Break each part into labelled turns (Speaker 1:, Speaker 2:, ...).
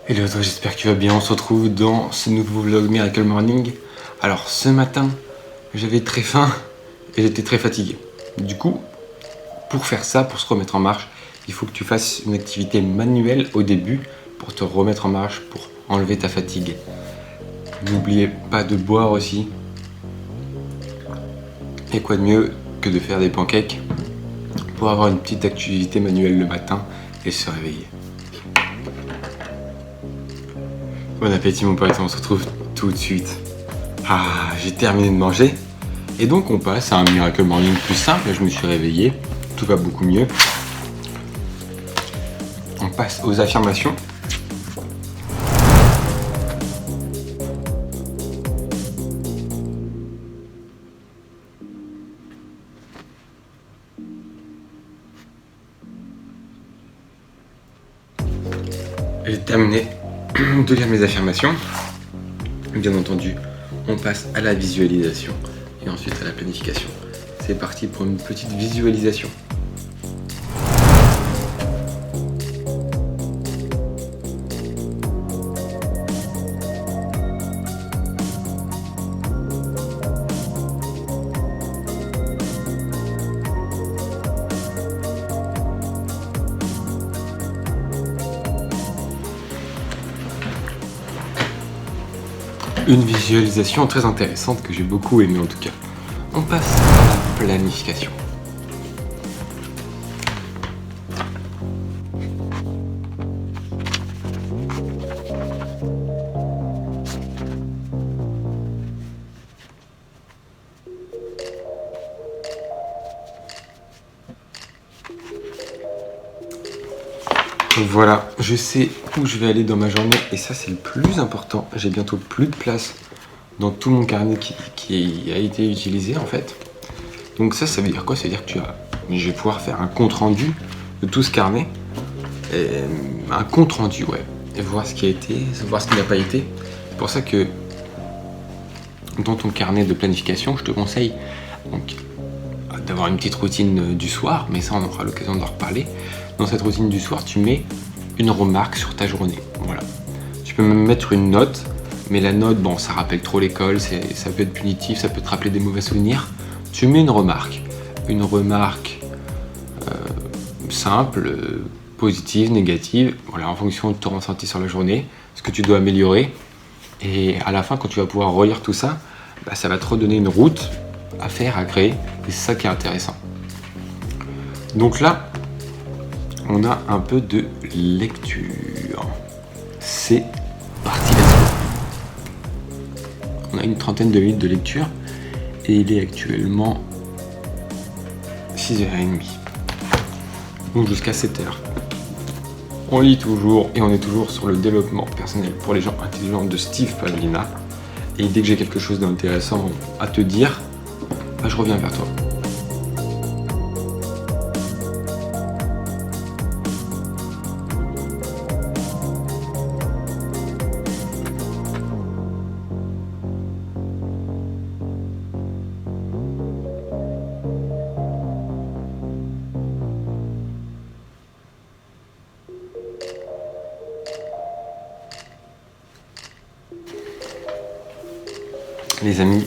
Speaker 1: Hello toi, j'espère que tu vas bien, on se retrouve dans ce nouveau vlog Miracle Morning. Alors ce matin, j'avais très faim et j'étais très fatigué. Du coup, pour faire ça, pour se remettre en marche, il faut que tu fasses une activité manuelle au début pour te remettre en marche, pour enlever ta fatigue. N'oubliez pas de boire aussi. Et quoi de mieux que de faire des pancakes pour avoir une petite activité manuelle le matin et se réveiller. Bon appétit mon pote, on se retrouve tout de suite. Ah, j'ai terminé de manger. Et donc on passe à un Miracle Morning plus simple. Je me suis réveillé, tout va beaucoup mieux. On passe aux affirmations. J'ai terminé de lire mes affirmations. Bien entendu, on passe à la visualisation et ensuite à la planification. C'est parti pour une petite visualisation. Une visualisation très intéressante que j'ai beaucoup aimée en tout cas. On passe à la planification. Voilà, je sais où je vais aller dans ma journée et ça c'est le plus important. J'ai bientôt plus de place dans tout mon carnet qui a été utilisé en fait. Donc ça veut dire quoi? Ça veut dire que je vais pouvoir faire un compte rendu de tout ce carnet. Un compte rendu, ouais. Et voir ce qui a été, voir ce qui n'a pas été. C'est pour ça que dans ton carnet de planification, je te conseille donc d'avoir une petite routine du soir, mais ça on aura l'occasion d'en reparler. Dans cette routine du soir, tu mets une remarque sur ta journée. Voilà. Tu peux même mettre une note, mais la note, bon, ça rappelle trop l'école, ça peut être punitif, ça peut te rappeler des mauvais souvenirs. Tu mets une remarque simple, positive, négative, voilà, en fonction de ton ressenti sur la journée, ce que tu dois améliorer. Et à la fin, quand tu vas pouvoir relire tout ça, ça va te redonner une route à faire, à créer, et c'est ça qui est intéressant. Donc là, on a un peu de lecture. C'est parti là-dessus. On a une trentaine de minutes de lecture et il est actuellement 6h30. Donc jusqu'à 7h. On lit toujours et on est toujours sur le développement personnel pour les gens intelligents de Steve Pavlina. Et dès que j'ai quelque chose d'intéressant à te dire, je reviens vers toi. Les amis,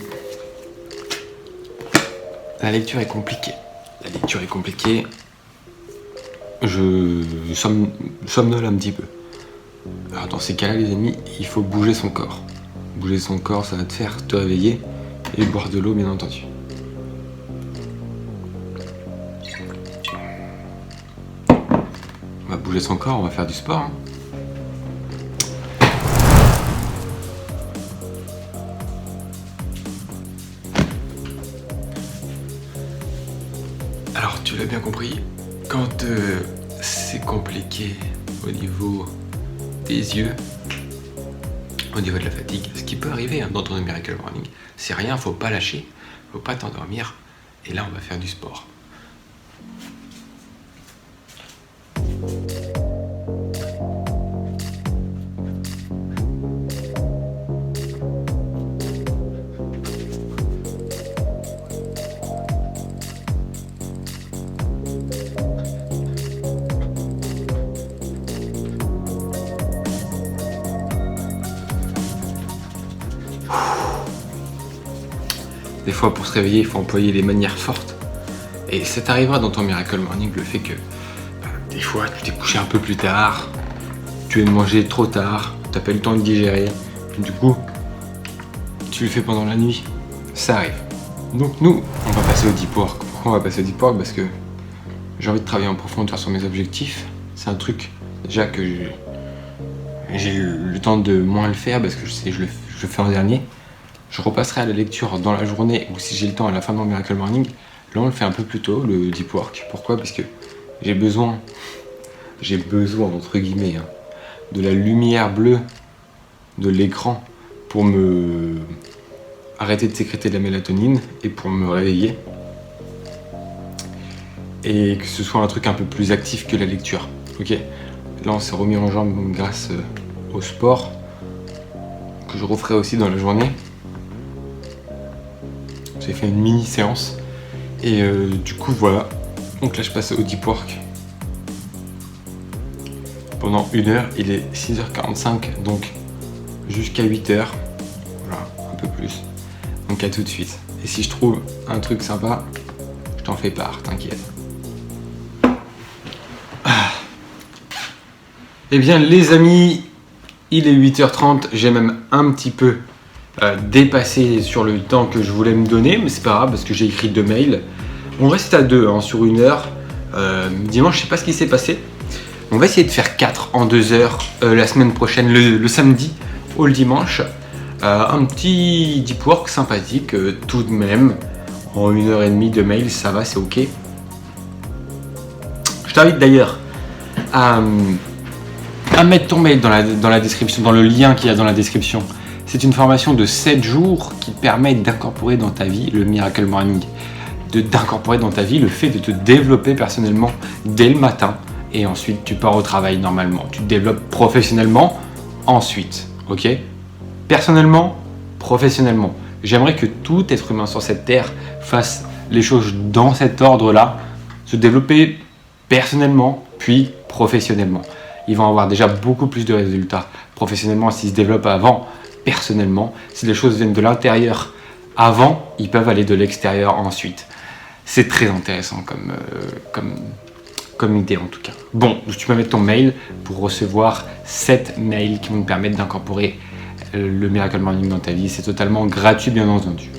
Speaker 1: la lecture est compliquée. Je somnole un petit peu. Alors dans ces cas-là, les amis, il faut bouger son corps. Bouger son corps, ça va te faire te réveiller et boire de l'eau, bien entendu. On va bouger son corps, on va faire du sport. Hein. Alors, tu l'as bien compris, quand c'est compliqué au niveau des yeux, au niveau de la fatigue, ce qui peut arriver dans ton Miracle Morning, c'est rien, faut pas lâcher, faut pas t'endormir, et là on va faire du sport. Des fois, pour se réveiller, il faut employer les manières fortes. Et ça t'arrivera dans ton Miracle Morning, le fait que des fois, tu t'es couché un peu plus tard, tu viens de manger trop tard, t'as pas eu le temps de digérer. Du coup, tu le fais pendant la nuit. Ça arrive. Donc nous, on va passer au deep work. Pourquoi on va passer au deep work? Parce que j'ai envie de travailler en profondeur sur mes objectifs. C'est un truc déjà que j'ai eu le temps de moins le faire parce que je le fais en dernier. Je repasserai à la lecture dans la journée ou si j'ai le temps à la fin de mon Miracle Morning. Là, on le fait un peu plus tôt, le deep work. Pourquoi? Parce que j'ai besoin entre guillemets, hein, de la lumière bleue de l'écran pour me arrêter de sécréter de la mélatonine et pour me réveiller. Et que ce soit un truc un peu plus actif que la lecture. Ok. Là, on s'est remis en jambes grâce au sport que je referai aussi dans la journée. J'ai fait une mini séance et du coup voilà. Donc là, je passe au deep work pendant 1 heure. Il est 6h45, donc jusqu'à 8h. Voilà, un peu plus. Donc à tout de suite. Et si je trouve un truc sympa, je t'en fais part, t'inquiète. Eh bien les amis, il est 8h30, j'ai même un petit peu dépassé sur le temps que je voulais me donner, mais c'est pas grave parce que j'ai écrit 2 mails. On reste à 2 hein, sur 1 heure. Dimanche, je sais pas ce qui s'est passé. On va essayer de faire 4 en 2 heures la semaine prochaine, le samedi ou le dimanche. Un petit deep work sympathique tout de même. En 1h30 de mail, ça va, c'est ok. Je t'invite d'ailleurs à mettre ton mail dans la description, dans le lien qu'il y a dans la description. C'est une formation de 7 jours qui permet d'incorporer dans ta vie le Miracle Morning. D'incorporer dans ta vie le fait de te développer personnellement dès le matin. Et ensuite, tu pars au travail normalement. Tu te développes professionnellement ensuite. Ok? Personnellement, professionnellement. J'aimerais que tout être humain sur cette terre fasse les choses dans cet ordre-là. Se développer personnellement, puis professionnellement. Ils vont avoir déjà beaucoup plus de résultats professionnellement s'ils se développent avant, personnellement. Si les choses viennent de l'intérieur avant, ils peuvent aller de l'extérieur ensuite. C'est très intéressant comme idée en tout cas. Bon, tu peux mettre ton mail pour recevoir 7 mails qui vont te permettre d'incorporer le Miracle Morning dans ta vie. C'est totalement gratuit bien entendu.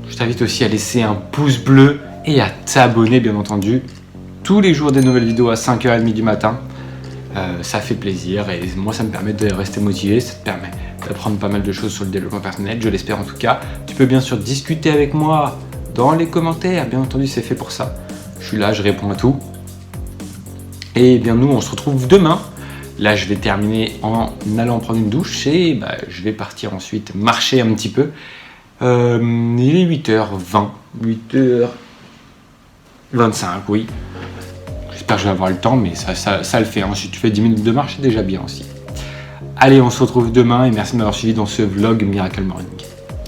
Speaker 1: Je t'invite aussi à laisser un pouce bleu et à t'abonner bien entendu. Tous les jours des nouvelles vidéos à 5h30 du matin. Ça fait plaisir et moi ça me permet de rester motivé, ça te permet d'apprendre pas mal de choses sur le développement personnel, je l'espère en tout cas. Tu peux bien sûr discuter avec moi dans les commentaires, bien entendu c'est fait pour ça. Je suis là, je réponds à tout. Et bien nous on se retrouve demain. Là je vais terminer en allant prendre une douche et je vais partir ensuite marcher un petit peu. Il est 8h20, 8h25 oui. J'espère que je vais avoir le temps, mais ça le fait. Hein. Si tu fais 10 minutes de marche, c'est déjà bien aussi. Allez, on se retrouve demain et merci de m'avoir suivi dans ce vlog Miracle Morning.